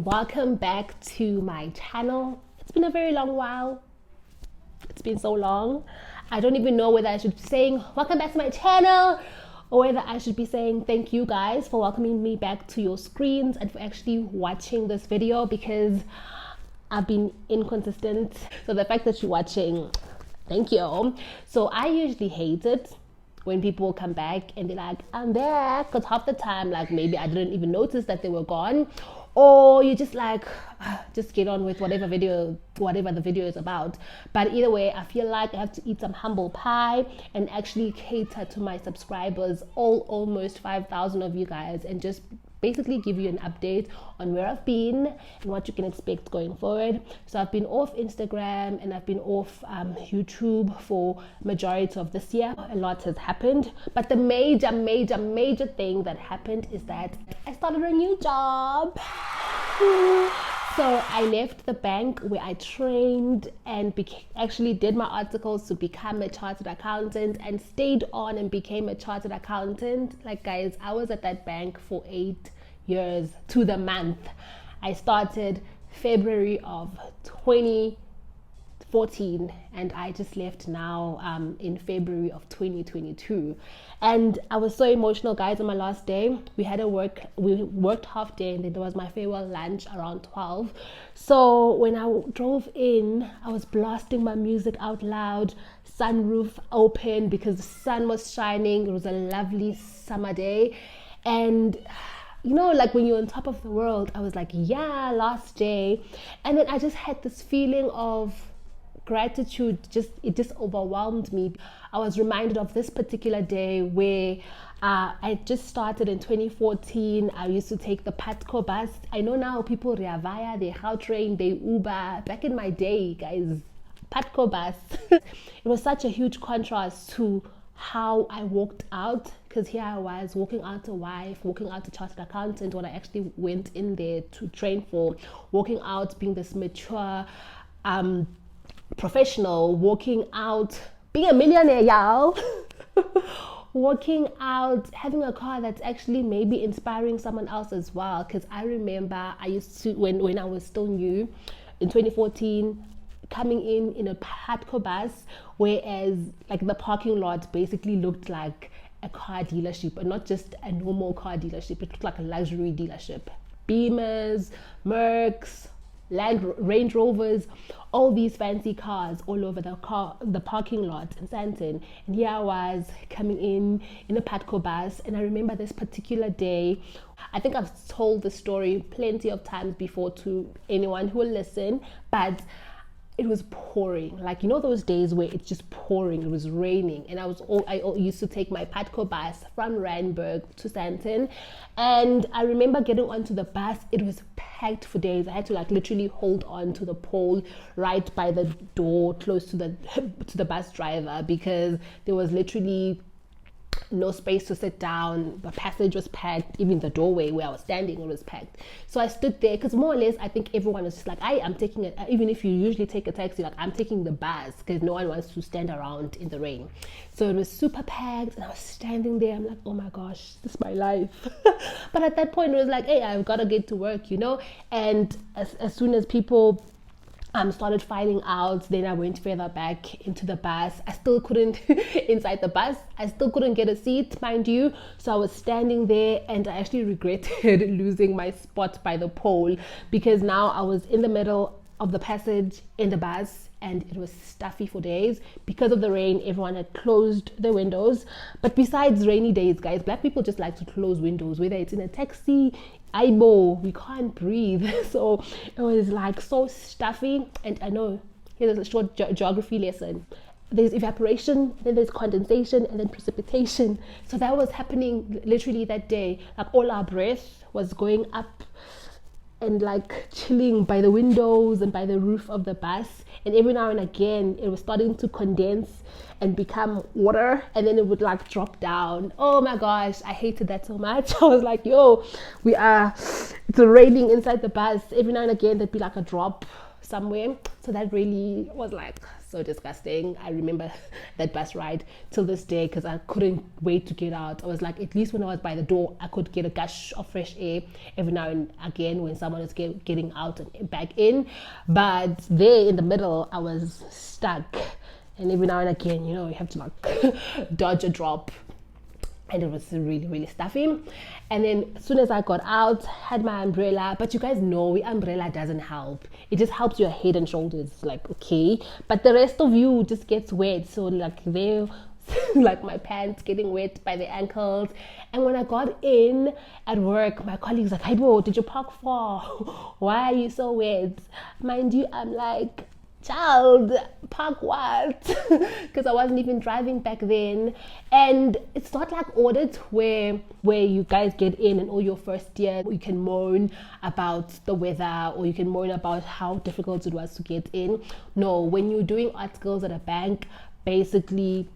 and welcome back to my channel. It's been a very long while. It's been so long. I don't even know whether I should be saying welcome back to my channel or whether I should be saying thank you guys for welcoming me back to your screens and for actually watching this video, because I've been inconsistent. So the fact that you're watching, thank you. So I usually hate it when people come back and they're like, I'm back, because half the time, like, maybe I didn't even notice that they were gone, or you just like, just get on with whatever the video is about. But either way, I feel like I have to eat some humble pie and actually cater to my subscribers, almost 5,000 of you guys, and just basically give you an update on where I've been and what you can expect going forward. So I've been off Instagram and I've been off YouTube for majority of this year. A lot has happened, but the major thing that happened is that I started a new job. So I left the bank where I trained and actually did my articles to become a chartered accountant, and stayed on and became a chartered accountant. Like, guys, I was at that bank for 8 years to the month. I started February of 2014 and I just left now in February of 2022. And I was so emotional, guys. On my last day, we worked half day, and then there was my farewell lunch around 12. So when I drove in, I was blasting my music out loud, sunroof open because the sun was shining. It was a lovely summer day, and you know, like when you're on top of the world, I was like, yeah, last day. And then I just had this feeling of gratitude. It just overwhelmed me. I was reminded of this particular day where I just started in 2014. I used to take the Patco bus. I know now people Rea Vaya, they Gautrain, they Uber. Back in my day, guys, Patco bus. It was such a huge contrast to how I walked out, because here I was walking out a wife, walking out a chartered accountant, when I actually went in there to train for, walking out being this mature professional, walking out being a millionaire, y'all. Walking out having a car that's actually maybe inspiring someone else as well. Because I remember I used to, when I was still new in 2014, coming in a Patco bus, whereas like the parking lot basically looked like a car dealership, and not just a normal car dealership. It looked like a luxury dealership. Beamers, Mercs, Range Rovers, all these fancy cars all over the parking lot in Sandton. And here I was coming in a Patco bus, and I remember this particular day. I think I've told the story plenty of times before to anyone who will listen, but it was pouring, like, you know, those days where it's just pouring. It was raining, and I used to take my Patco bus from Randburg to Sandton, and I remember getting onto the bus. It was packed for days. I had to like literally hold on to the pole right by the door, close to the bus driver, because there was literally no space to sit down. The passage was packed. Even the doorway where I was standing, it was packed. So I stood there, because more or less I think everyone was just like, I'm taking it. Even if you usually take a taxi, like, I'm taking the bus, because no one wants to stand around in the rain. So it was super packed, and I was standing there. I'm like, oh my gosh, this is my life. But at that point it was like, hey, I've got to get to work, you know. And as soon as people started filing out, then I went further back into the bus. I still couldn't inside the bus, I still couldn't get a seat, mind you. So I was standing there, and I actually regretted losing my spot by the pole, because now I was in the middle of the passage in the bus, and it was stuffy for days because of the rain. Everyone had closed their windows. But besides rainy days, guys, black people just like to close windows, whether it's in a taxi. We can't breathe. So it was like so stuffy. And I know, here's a short geography lesson. There's evaporation, then there's condensation, and then precipitation. So that was happening literally that day. Like, all our breath was going up and like chilling by the windows and by the roof of the bus, and every now and again it was starting to condense and become water, and then it would like drop down. Oh my gosh, I hated that so much. I was like, yo, it's raining inside the bus. Every now and again there'd be like a drop somewhere. So that really was like so disgusting. I remember that bus ride till this day because I couldn't wait to get out. I was like, at least when I was by the door, I could get a gush of fresh air every now and again when someone is getting out and back in. But there in the middle, I was stuck. And every now and again, you have to like dodge a drop. And it was really, really stuffy. And then as soon as I got out, had my umbrella. But you guys know, the umbrella doesn't help. It just helps your head and shoulders, like, okay. But the rest of you just gets wet. So like they like my pants getting wet by the ankles. And when I got in at work, my colleagues like, hey bro, did you park far? Why are you so wet? Mind you, I'm like, child, park what? Because I wasn't even driving back then. And it's not like audit where you guys get in and all your first year you can moan about the weather or you can moan about how difficult it was to get in. No, when you're doing articles at a bank, basically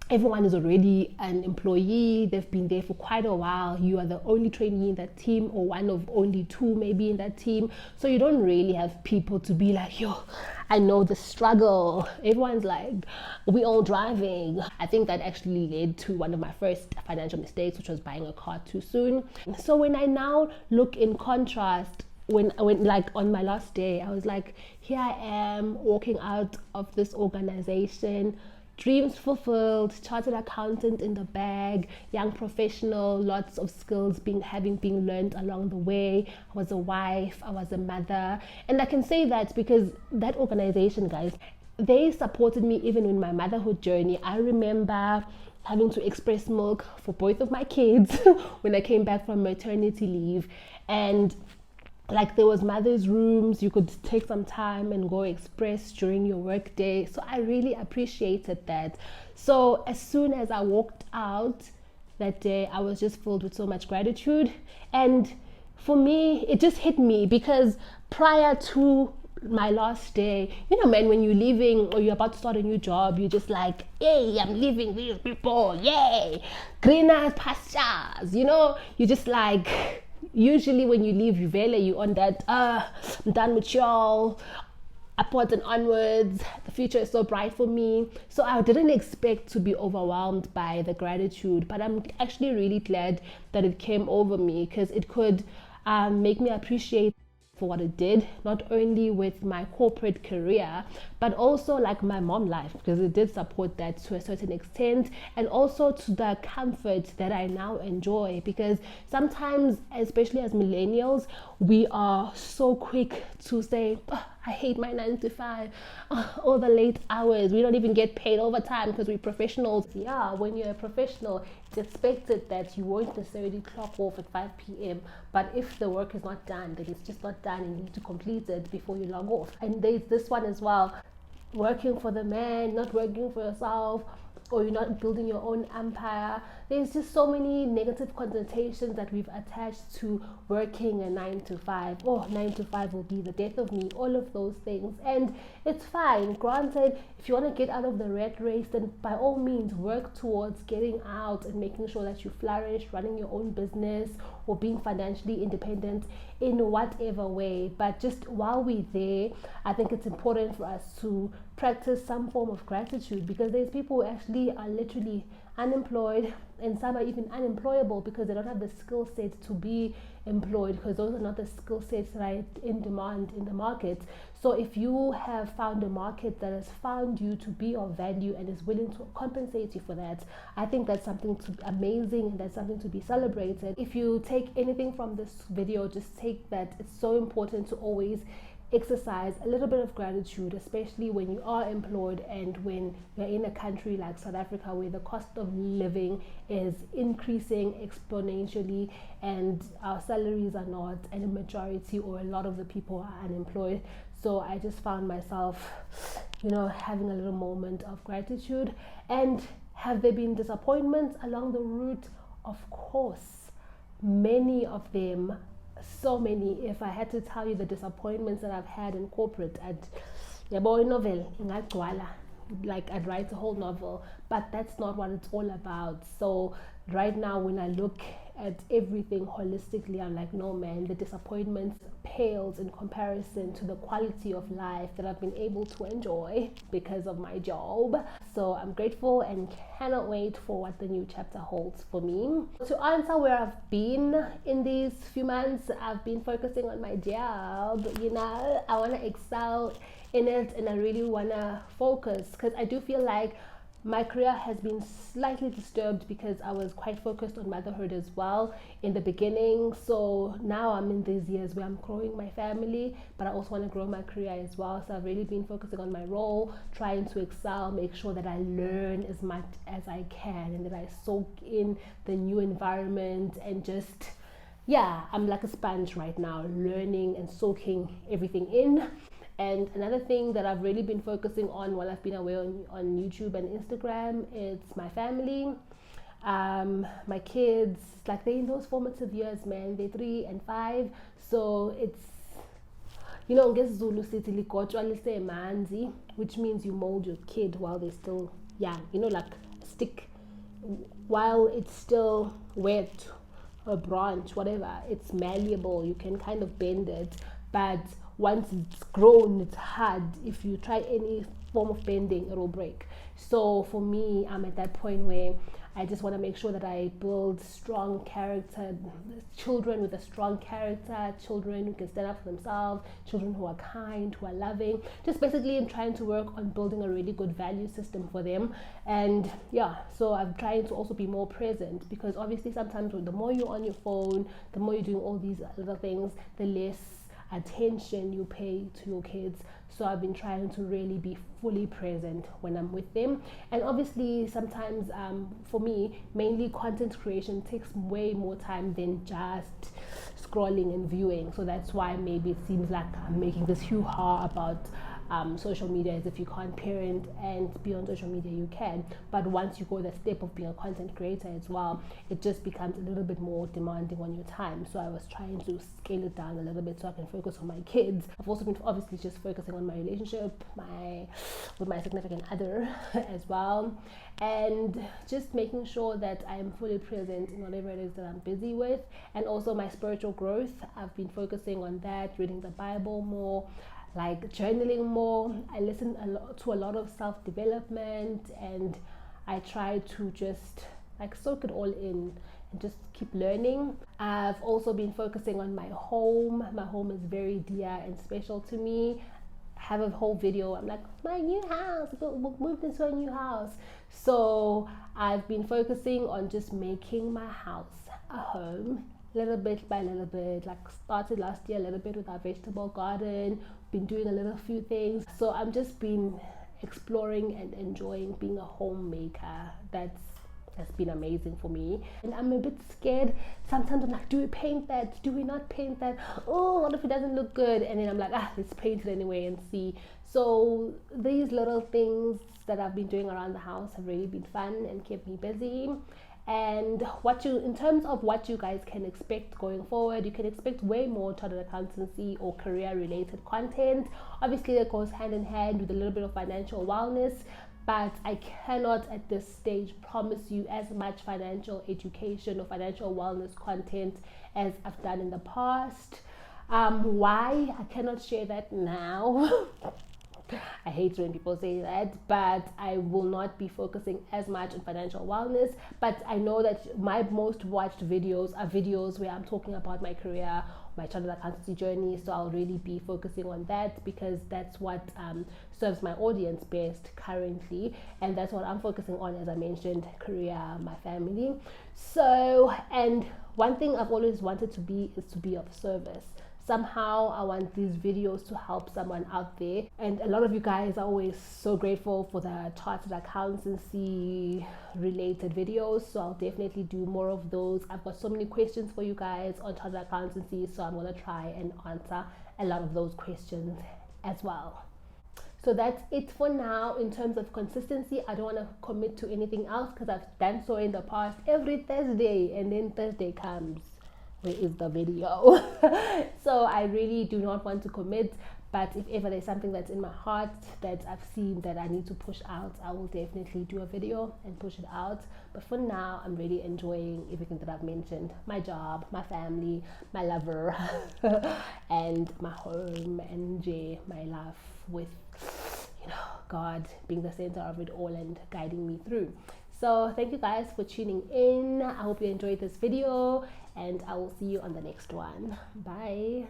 everyone is already an employee. They've been there for quite a while. You are the only trainee in that team or one of only two maybe in that team. So you don't really have people to be like, yo, I know the struggle. Everyone's like, we all driving. I think that actually led to one of my first financial mistakes, which was buying a car too soon. So when I now look in contrast, when like on my last day, I was like, here I am walking out of this organization, dreams fulfilled, chartered accountant in the bag, young professional, lots of skills having been learned along the way. I was a wife, I was a mother. And I can say that because that organization, guys, they supported me even in my motherhood journey. I remember having to express milk for both of my kids when I came back from maternity leave. And like there was mother's rooms, you could take some time and go express during your work day. So I really appreciated that. So as soon as I walked out that day, I was just filled with so much gratitude. And for me, it just hit me because prior to my last day, man, when you're leaving or you're about to start a new job, you're just like, hey, I'm leaving these people, yay, greener pastures, you're just like, usually when you leave Uvela, you on that, I'm done with y'all, upwards and onwards, the future is so bright for me. So I didn't expect to be overwhelmed by the gratitude, but I'm actually really glad that it came over me because it could make me appreciate for what it did, not only with my corporate career, but also like my mom life, because it did support that to a certain extent, and also to the comfort that I now enjoy. Because sometimes, especially as millennials, we are so quick to say, oh, I hate my 9 to 5, all the late hours, we don't even get paid overtime because we're professionals. Yeah, when you're a professional, it's expected that you won't necessarily clock off at 5 p.m. But if the work is not done, then it's just not done and you need to complete it before you log off. And there's this one as well, working for the man, not working for yourself, or you're not building your own empire. There's just so many negative connotations that we've attached to working a 9 to 5. Oh, 9 to 5 will be the death of me, all of those things. And it's fine. Granted, if you want to get out of the rat race, then by all means work towards getting out and making sure that you flourish, running your own business or being financially independent in whatever way. But just while we're there, I think it's important for us to practice some form of gratitude, because there's people who actually are literally unemployed, and some are even unemployable because they don't have the skill set to be employed, because those are not the skill sets that are in demand in the market. So if you have found a market that has found you to be of value and is willing to compensate you for that, I think that's something amazing, and that's something to be celebrated. If you take anything from this video, just take that it's so important to always exercise a little bit of gratitude, especially when you are employed and when you're in a country like South Africa where the cost of living is increasing exponentially and our salaries are not, and a majority or a lot of the people are unemployed. So I just found myself, having a little moment of gratitude. And have there been disappointments along the route? Of course, many of them. So many. If I had to tell you the disappointments that I've had in corporate, novel, like I'd write a whole novel, but that's not what it's all about. So right now, when I look at everything holistically, I'm like, no man, the disappointments pales in comparison to the quality of life that I've been able to enjoy because of my job. So I'm grateful and cannot wait for what the new chapter holds for me. To answer where I've been in these few months, I've been focusing on my job. You know, I want to excel in it, and I really want to focus, because I do feel like my career has been slightly disturbed because I was quite focused on motherhood as well in the beginning. So now I'm in these years where I'm growing my family, but I also want to grow my career as well. So I've really been focusing on my role, trying to excel, make sure that I learn as much as I can and that I soak in the new environment, and just, yeah, I'm like a sponge right now, learning and soaking everything in. And another thing that I've really been focusing on while I've been away on YouTube and Instagram, it's my family, my kids. Like, they're in those formative years, man. They're 3 and 5. So it's, you know, Zulu city manzi, which means you mold your kid while they're still young. You know, like a stick, while it's still wet, a branch, whatever, it's malleable. You can kind of bend it, but once it's grown, it's hard. If you try any form of bending, it will break. So for me, I'm at that point where I just want to make sure that I build strong character, children with a strong character, children who can stand up for themselves, children who are kind, who are loving. Just basically, I'm trying to work on building a really good value system for them. And yeah, so I'm trying to also be more present, because obviously sometimes the more you're on your phone, the more you're doing all these other things, the less attention you pay to your kids. So I've been trying to really be fully present when I'm with them. And obviously sometimes for me, mainly content creation takes way more time than just scrolling and viewing. So that's why maybe it seems like I'm making this hoo-ha about social media, as if you can't parent and be on social media. You can, but once you go the step of being a content creator as well, it just becomes a little bit more demanding on your time. So I was trying to scale it down a little bit so I can focus on my kids. I've also been obviously just focusing on my relationship with my significant other as well, and just making sure that I am fully present in whatever it is that I'm busy with. And also my spiritual growth, I've been focusing on that, reading the Bible more, like journaling more. I listen to a lot of self-development, and I try to just like soak it all in and just keep learning. I've also been focusing on my home. My home is very dear and special to me. I have a whole video, I'm like, my new house, we moved into a new house. So I've been focusing on just making my house a home, little bit by little bit. Like, started last year a little bit with our vegetable garden, been doing a little few things. So I'm just been exploring and enjoying being a homemaker. That's been amazing for me. And I'm a bit scared sometimes. I'm like, do we paint that, do we not paint that? Oh, what if it doesn't look good? And then I'm like, let's paint it anyway and see. So these little things that I've been doing around the house have really been fun and kept me busy. And in terms of what you guys can expect going forward, you can expect way more chartered accountancy or career related content. Obviously that goes hand in hand with a little bit of financial wellness, but I cannot at this stage promise you as much financial education or financial wellness content as I've done in the past. Why? I cannot share that now. I hate when people say that, but I will not be focusing as much on financial wellness. But I know that my most watched videos are videos where I'm talking about my career, my chartered accountancy journey. So I'll really be focusing on that, because that's what serves my audience best currently, and that's what I'm focusing on, as I mentioned, career, my family. So, and one thing I've always wanted to be is to be of service. Somehow I want these videos to help someone out there, and a lot of you guys are always so grateful for the chartered accountancy related videos. So I'll definitely do more of those. I've got so many questions for you guys on chartered accountancy, so I'm going to try and answer a lot of those questions as well. So that's it for now. In terms of consistency, I don't want to commit to anything else, because I've done so in the past every Thursday, and then Thursday comes, where is the video? So I really do not want to commit, But if ever there's something that's in my heart that I've seen that I need to push out, I will definitely do a video and push it out. But for now, I'm really enjoying everything that I've mentioned: my job, my family, my lover, and my home, and my life with, you know, God being the center of it all and guiding me through. So thank you guys for tuning in. I hope you enjoyed this video, and I will see you on the next one. Bye.